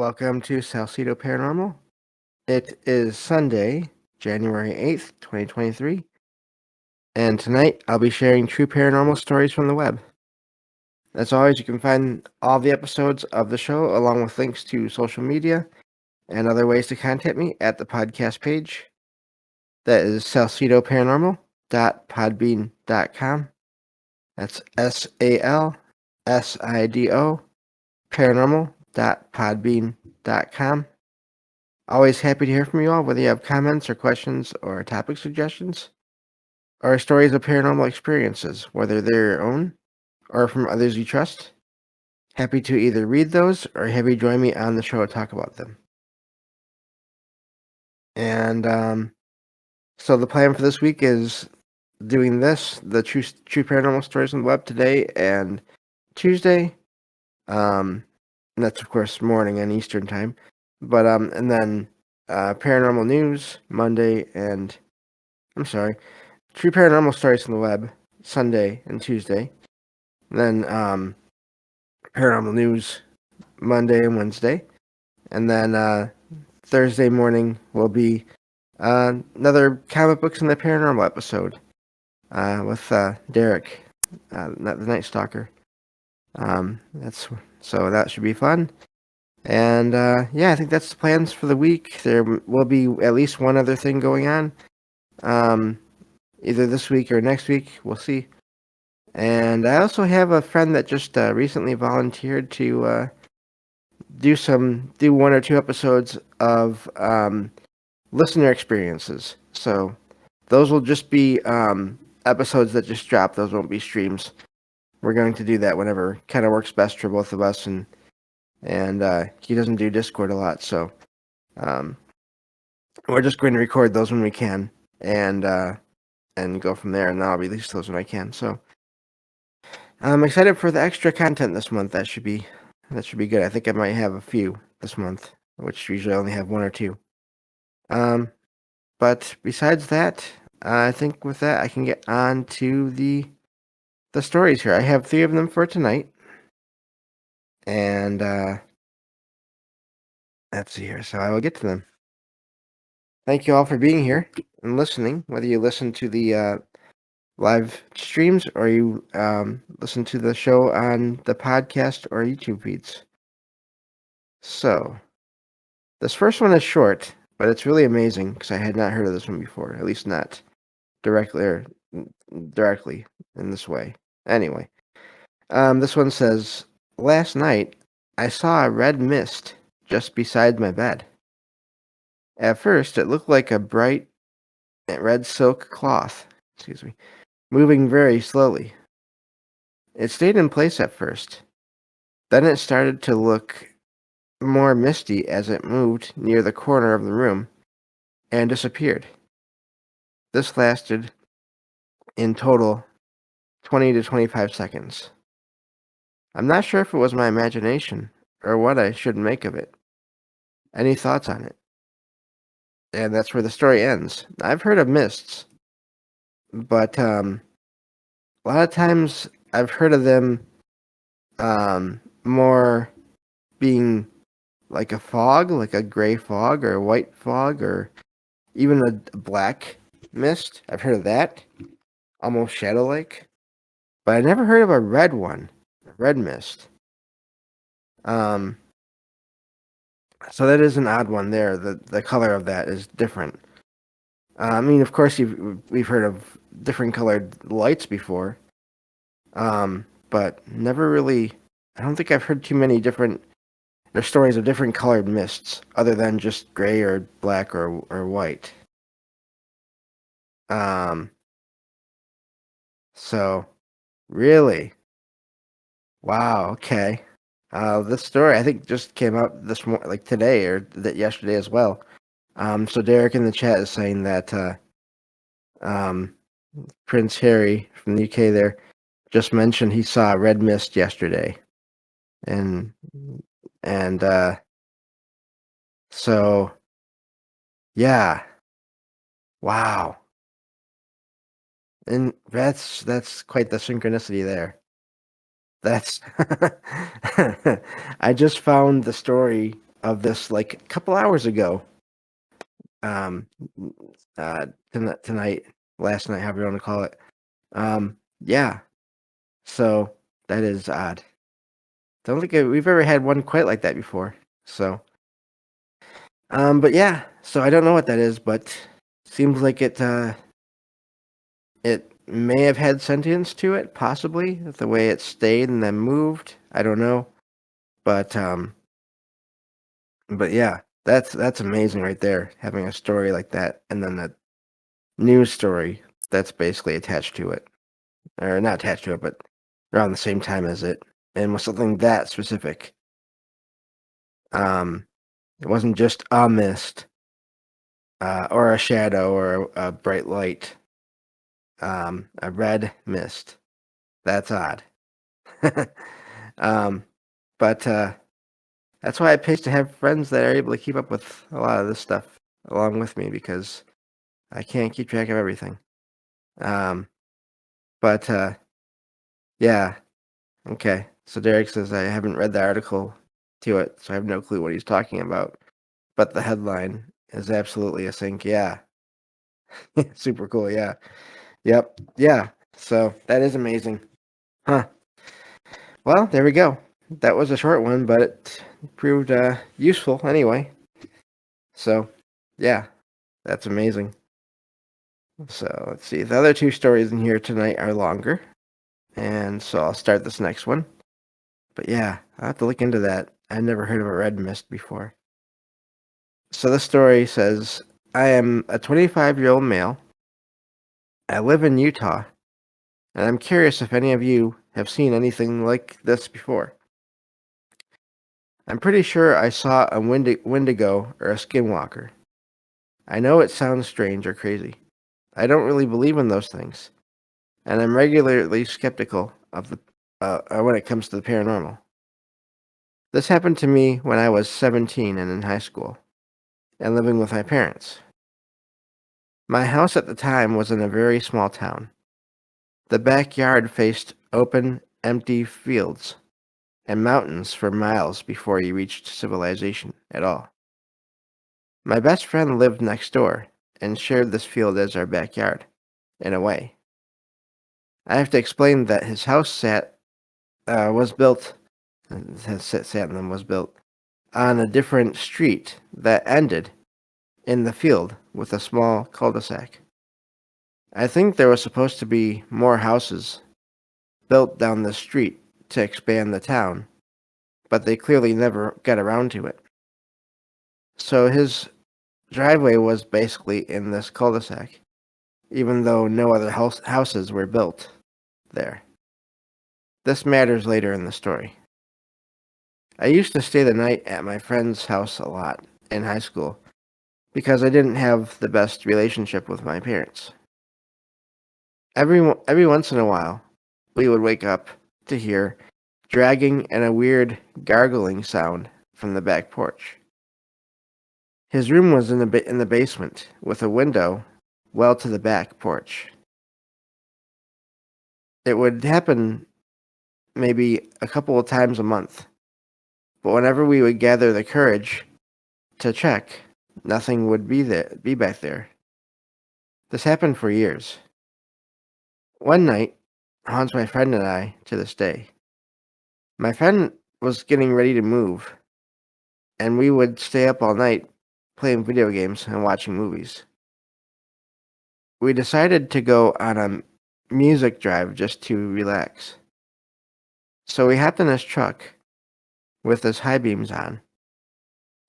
Welcome to Salcedo Paranormal. It is Sunday, January 8th, 2023, and tonight I'll be sharing true paranormal stories from the web. As always, you can find all the episodes of the show along with links to social media and other ways to contact me at the podcast page. That is salcedoparanormal.podbean.com. That's SALSIDO paranormal.podbean.com. Always happy to hear from you all, whether you have comments or questions or topic suggestions, or stories of paranormal experiences, whether they're your own or from others you trust. Happy to either read those or have you join me on the show to talk about them. And so the plan for this week is doing the true paranormal stories on the web today and Tuesday. And that's of course morning and Eastern time. But and then paranormal news Monday and true paranormal stories on the web Sunday and Tuesday. And then paranormal news Monday and Wednesday. And then Thursday morning will be another comic books and the paranormal episode with Derek, the Night Stalker. So that should be fun. And I think that's the plans for the week. There will be at least one other thing going on, either this week or next week. We'll see. And I also have a friend that just recently volunteered to do one or two episodes of listener experiences. So those will just be episodes that just drop. Those won't be streams. We're going to do that whenever kind of works best for both of us, and he doesn't do Discord a lot, so we're just going to record those when we can, and go from there, and then I'll release those when I can. So I'm excited for the extra content this month. That should be good. I think I might have a few this month, which usually I only have one or two. But besides that, I think with that I can get on to the stories here. I have 3 of them for tonight. And let's see here. So I will get to them. Thank you all for being here and listening, whether you listen to the live streams or you listen to the show on the podcast or YouTube feeds. So this first one is short, but it's really amazing because I had not heard of this one before, at least not directly in this way. Anyway, this one says, last night I saw a red mist just beside my bed. At first, it looked like a bright red silk cloth, moving very slowly. It stayed in place at first. Then it started to look more misty as it moved near the corner of the room and disappeared. This lasted, in total, 20 to 25 seconds. I'm not sure if it was my imagination or what I should make of it. Any thoughts on it? And that's where the story ends. I've heard of mists, but a lot of times I've heard of them more being like a fog, like a gray fog or a white fog or even a black mist. I've heard of that, almost shadow-like. But I never heard of a red one, a red mist. So that is an odd one there. The color of that is different. I mean, of course, we've heard of different colored lights before, but never really. I don't think I've heard too many different. There's stories of different colored mists other than just gray or black or white. So, really, wow. Okay. This story I think just came out this like today or yesterday as well. So Derek in the chat is saying that Prince Harry from the UK there just mentioned he saw a red mist yesterday, and so yeah, wow, and that's quite the synchronicity there. That's I just found the story of this like a couple hours ago. Um, tonight, last night, however you want to call it. Yeah. So that is odd. Don't think we've ever had one quite like that before. So, but yeah. So I don't know what that is, but seems like it may have had sentience to it, possibly the way it stayed and then moved. I don't know, but yeah, that's amazing right there. Having a story like that, and then a news story that's basically attached to it, or not attached to it, but around the same time as it, and was something that specific. Um, it wasn't just a mist, or a shadow, or a bright light. A red mist. That's odd. um, but that's why it pays to have friends that are able to keep up with a lot of this stuff along with me because I can't keep track of everything. Um, but yeah, okay. So Derek says I haven't read the article to it, so I have no clue what he's talking about. But the headline is absolutely a sync. Yeah, super cool. Yeah, yep, yeah. So that is amazing, huh? Well, there we go. That was a short one, but it proved useful anyway. So, yeah, that's amazing. So, let's see. The other two stories in here tonight are longer. And so I'll start this next one. But yeah, I'll have to look into that. I've never heard of a red mist before. So the story says I am a 25-year-old male. I live in Utah. And I'm curious if any of you have seen anything like this before. I'm pretty sure I saw a Wendigo or a skinwalker. I know it sounds strange or crazy. I don't really believe in those things, and I'm regularly skeptical of the when it comes to the paranormal. This happened to me when I was 17 and in high school, and living with my parents. My house at the time was in a very small town. The backyard faced open, empty fields and mountains for miles before you reached civilization at all. My best friend lived next door and shared this field as our backyard, in a way. I have to explain that his house was built, sat in them was built on a different street that ended in the field with a small cul-de-sac. I think there was supposed to be more houses built down the street to expand the town, but they clearly never got around to it. So his driveway was basically in this cul-de-sac, even though no other houses were built there. This matters later in the story. I used to stay the night at my friend's house a lot in high school because I didn't have the best relationship with my parents. Every once in a while, we would wake up to hear dragging and a weird gargling sound from the back porch. His room was in the basement with a window well to the back porch. It would happen maybe a couple of times a month, but whenever we would gather the courage to check, nothing would be back there. This happened for years. One night haunts my friend and I to this day. My friend was getting ready to move, and we would stay up all night playing video games and watching movies. We decided to go on a music drive just to relax. So we hopped in his truck with his high beams on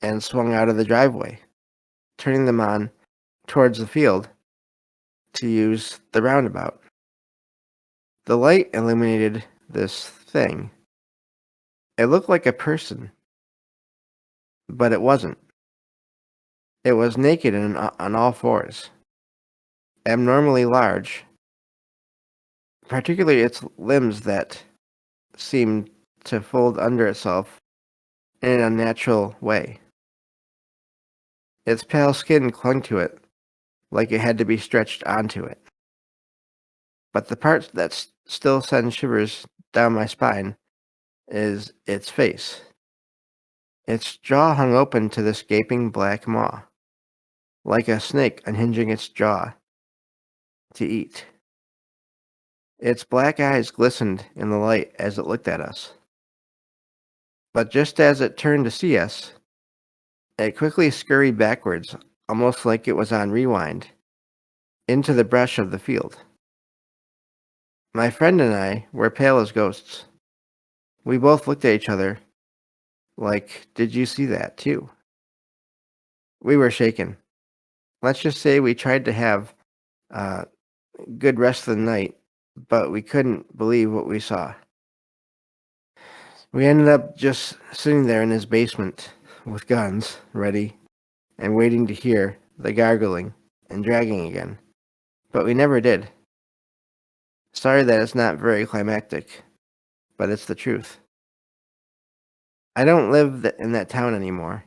and swung out of the driveway, turning them on towards the field to use the roundabout. The light illuminated this thing. It looked like a person, but it wasn't. It was naked and on all fours, abnormally large, particularly its limbs that seemed to fold under itself in an unnatural way. Its pale skin clung to it like it had to be stretched onto it. But the part that still sends shivers down my spine is its face. Its jaw hung open to this gaping black maw, like a snake unhinging its jaw to eat. Its black eyes glistened in the light as it looked at us. But just as it turned to see us, it quickly scurried backwards, almost like it was on rewind, into the brush of the field. My friend and I were pale as ghosts. We both looked at each other like, did you see that too? We were shaken. Let's just say we tried to have a good rest of the night, but we couldn't believe what we saw. We ended up just sitting there in his basement with guns ready and waiting to hear the gargling and dragging again. But we never did. Sorry that it's not very climactic, but it's the truth. I don't live in that town anymore.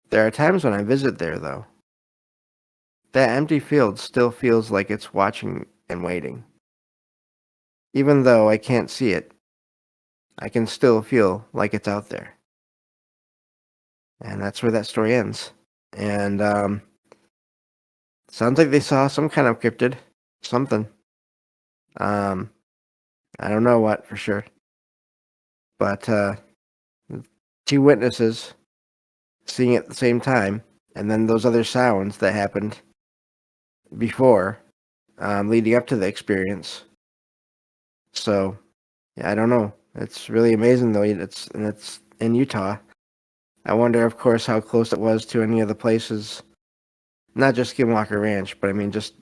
There are times when I visit there, though. That empty field still feels like it's watching and waiting. Even though I can't see it, I can still feel like it's out there. And that's where that story ends. And sounds like they saw some kind of cryptid, something. Um, I don't know what for sure, but two witnesses seeing it at the same time, and then those other sounds that happened before, leading up to the experience. So, yeah, I don't know. It's really amazing though. It's in Utah. I wonder, of course, how close it was to any of the places, not just Skinwalker Ranch, but I mean, just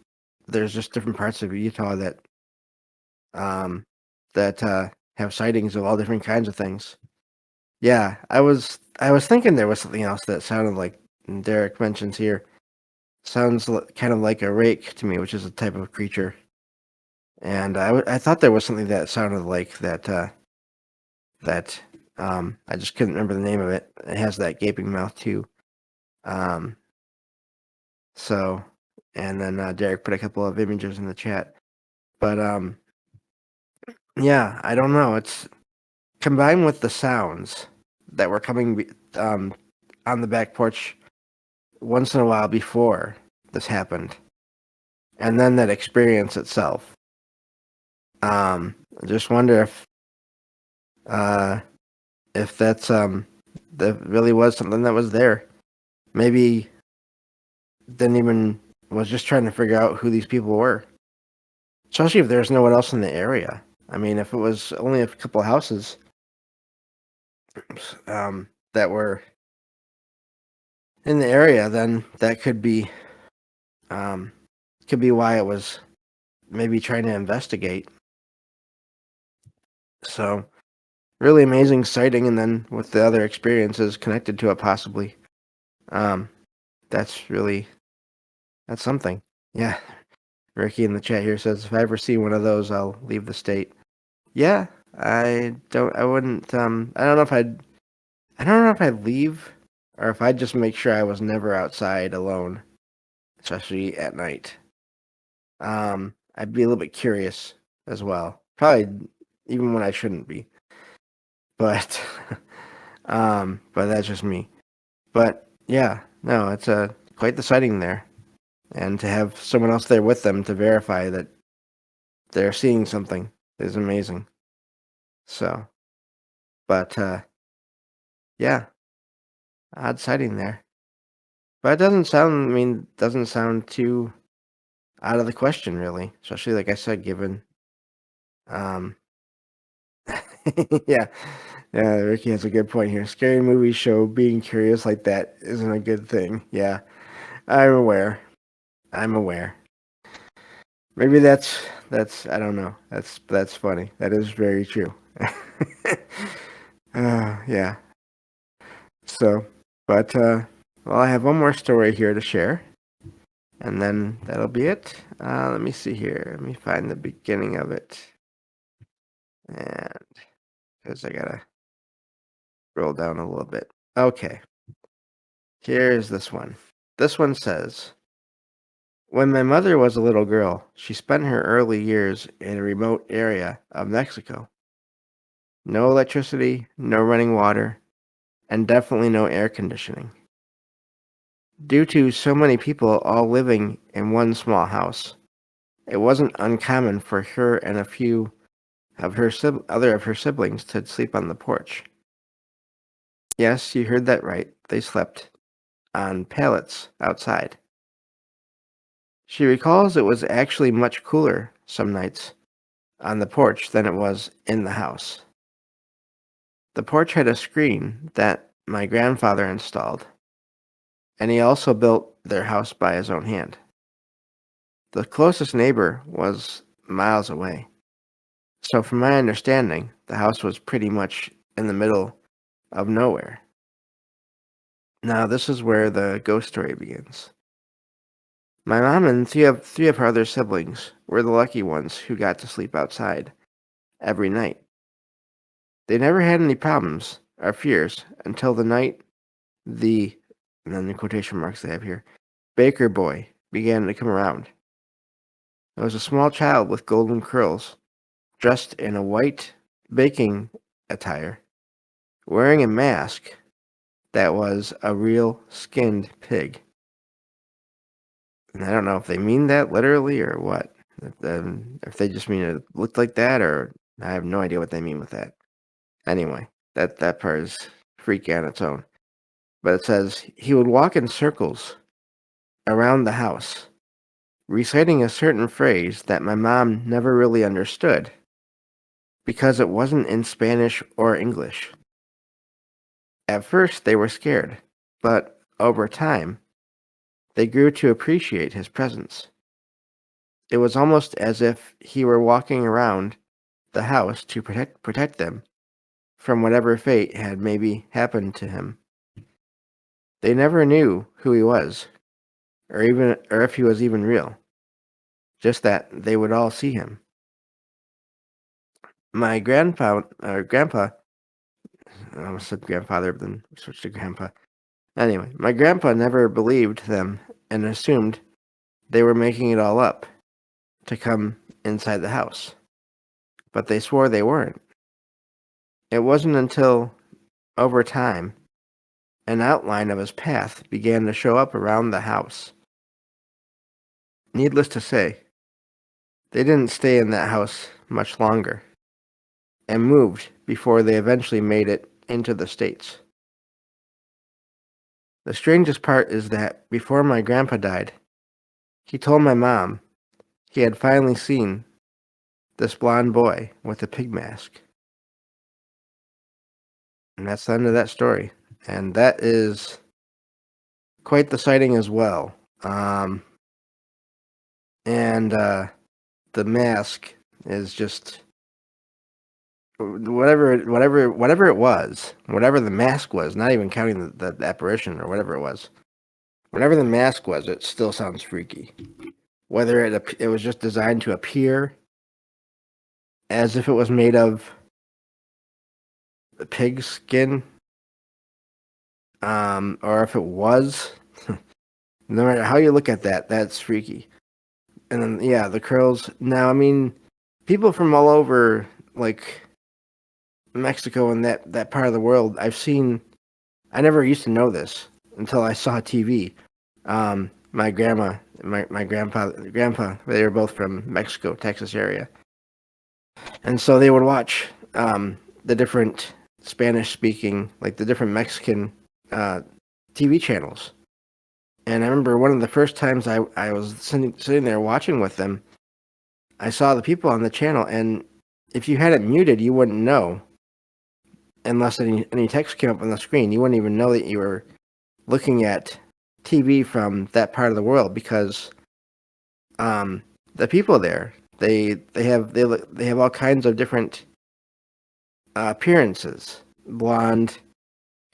there's just different parts of Utah that um, have sightings of all different kinds of things. Yeah, I was thinking there was something else that sounded like Derek mentions here. Sounds kind of like a rake to me, which is a type of creature. And I thought there was something that sounded like that I just couldn't remember the name of it. It has that gaping mouth too. Um, so and then Derek put a couple of images in the chat. But yeah, I don't know. It's combined with the sounds that were coming on the back porch once in a while before this happened, and then that experience itself. I just wonder uh, if that really was something that was there. Maybe didn't even was just trying to figure out who these people were, especially if there's no one else in the area. I mean, if it was only a couple of houses that were in the area, then that um, could be why it was maybe trying to investigate. So really amazing sighting, and then with the other experiences connected to it, possibly. Um, that's really that's something. Yeah, Ricky in the chat here says if I ever see one of those, I'll leave the state. Yeah, I don't. I wouldn't. I don't know if I'd. I don't know if I'd leave or if I'd just make sure I was never outside alone, especially at night. I'd be a little bit curious as well. Probably even when I shouldn't be. But but that's just me. But yeah, no, it's a quite the sighting there. And to have someone else there with them to verify that they're seeing something is amazing. So, but yeah, odd sighting there. But it doesn't sound too out of the question really, especially like I said, given um yeah. Yeah, Ricky has a good point here. Scary movies show being curious like that isn't a good thing. Yeah, I'm aware. I'm aware. Maybe that's I don't know. That's funny. That is very true. Yeah. So, but well, I have one more story here to share, and then that'll be it. Let me see here. Let me find the beginning of it, and because I gotta scroll down a little bit. Okay, here's this one. This one says, when my mother was a little girl, she spent her early years in a remote area of Mexico. No electricity, no running water, and definitely no air conditioning. Due to so many people all living in one small house, it wasn't uncommon for her and a few of her other of her siblings to sleep on the porch. Yes, you heard that right. They slept on pallets outside. She recalls it was actually much cooler some nights on the porch than it was in the house. The porch had a screen that my grandfather installed, and he also built their house by his own hand. The closest neighbor was miles away. So, from my understanding, the house was pretty much in the middle of nowhere. Now, this is where the ghost story begins. My mom and three of her other siblings were the lucky ones who got to sleep outside every night. They never had any problems or fears until the night the, and then the quotation marks they have here, baker boy began to come around. It was a small child with golden curls, dressed in a white baking attire, wearing a mask that was a real skinned pig. And I don't know if they mean that literally or what. If they just mean it looked like that, or I have no idea what they mean with that. Anyway, that part is freaky on its own. But it says he would walk in circles around the house, reciting a certain phrase that my mom never really understood because it wasn't in Spanish or English. At first, they were scared, but over time, they grew to appreciate his presence. It was almost as if he were walking around the house to protect them from whatever fate had maybe happened to him. They never knew who he was, or if he was even real, just that they would all see him. My grandpa, I almost said grandfather, but then switched to grandpa. Anyway, my grandpa never believed them and assumed they were making it all up to come inside the house. But they swore they weren't. It wasn't until, over time, an outline of his path began to show up around the house. Needless to say, they didn't stay in that house much longer and moved before they eventually made it into the States. The strangest part is that before my grandpa died, he told my mom he had finally seen this blond boy with a pig mask. And that's the end of that story. And that is quite the sighting as well. And the mask is just whatever it was, whatever the mask was, not even counting the apparition or whatever it was. Whatever the mask was, it still sounds freaky. Whether it was just designed to appear as if it was made of pig skin, or if it was, no matter how you look at that, that's freaky. And then, yeah, the curls. Now, I mean, people from all over, like Mexico and that part of the world, I've seen. I never used to know this until I saw TV. My grandma, my grandpa, they were both from Mexico, Texas area, and so they would watch the different Spanish-speaking, like the different Mexican TV channels. And I remember one of the first times I was sitting there watching with them, I saw the people on the channel, and if you had it muted, you wouldn't know unless any text came up on the screen. You wouldn't even know that you were looking at TV from that part of the world because the people there, they have all kinds of different appearances, blonde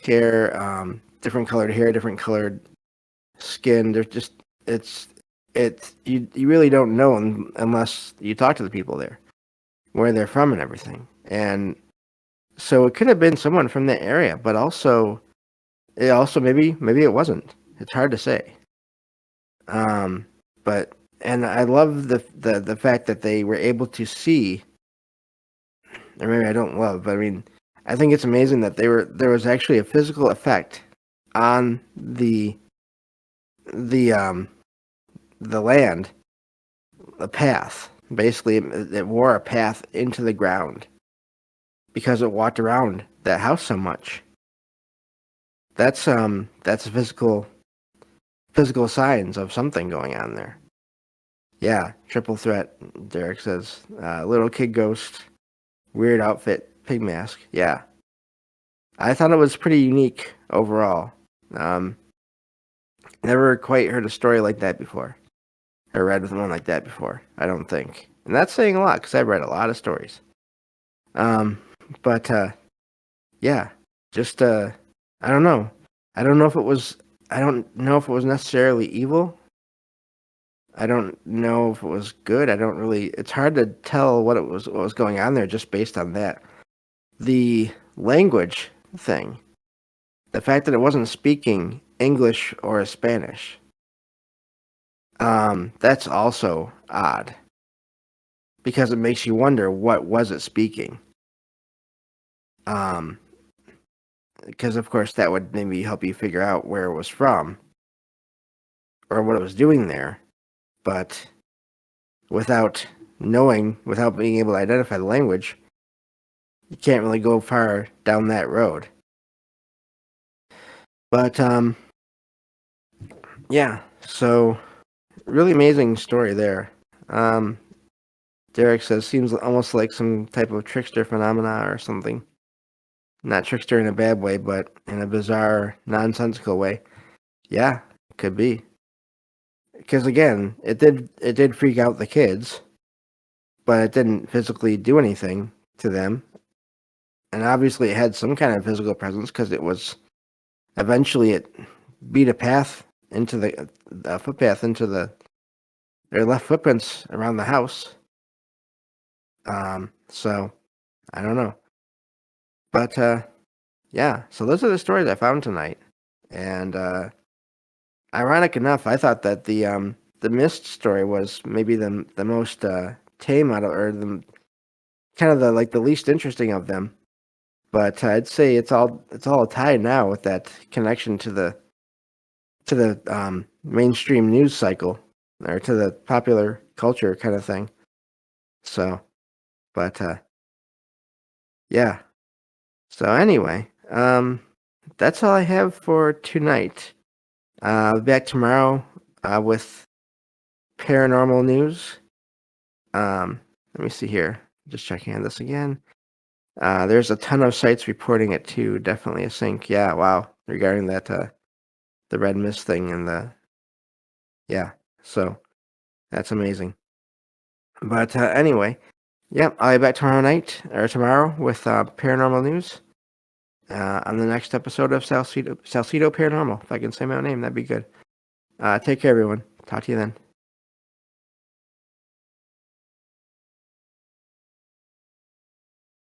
hair, different colored hair, different colored skin. There's just it's you really don't know unless you talk to the people there, where they're from and everything. And so it could have been someone from the area, but also maybe it wasn't. It's hard to say. But and I love the fact that they were able to see, or maybe I don't love, but I mean, I think it's amazing that there was actually a physical effect on the the land, the path. Basically, it wore a path into the ground because it walked around that house so much. That's physical signs of something going on there. Yeah, triple threat. Derek says, little kid ghost, weird outfit, pig mask. Yeah, I thought it was pretty unique overall. Um, Never quite heard a story like that before, or read one like that before. I don't think, and that's saying a lot because I've read a lot of stories. Um, but yeah, just I don't know. I don't know if it was. I don't know if it was necessarily evil. I don't know if it was good. I don't really. It's hard to tell what was going on there just based on that. The language thing, the fact that it wasn't speaking English or Spanish, that's also odd because it makes you wonder what was it speaking. Um, because of course that would maybe help you figure out where it was from or what it was doing there, but without without being able to identify the language, you can't really go far down that road. But yeah, so really amazing story there. Um, Derek says seems almost like some type of trickster phenomena or something. Not trickster in a bad way, but in a bizarre, nonsensical way. Yeah, could be. Because again, it did freak out the kids, but it didn't physically do anything to them. And obviously, it had some kind of physical presence because it was eventually it beat a path into the footpath into their left footprints around the house. So I don't know, but yeah. So those are the stories I found tonight, and ironic enough, I thought that the mist story was maybe the most tame out of, or the kind of the like the least interesting of them. But I'd say it's all tied now with that connection to the mainstream news cycle or to the popular culture kind of thing. So, but yeah. So anyway, that's all I have for tonight. I'll be back tomorrow with paranormal news. Let me see here. Just checking on this again. There's a ton of sites reporting it too. Definitely a sync. Yeah, wow. Regarding that, the red mist thing and yeah. So that's amazing. But anyway, yeah, I'll be back tomorrow night or tomorrow with paranormal news. On the next episode of Salcedo Paranormal. If I can say my own name, that'd be good. Take care, everyone. Talk to you then.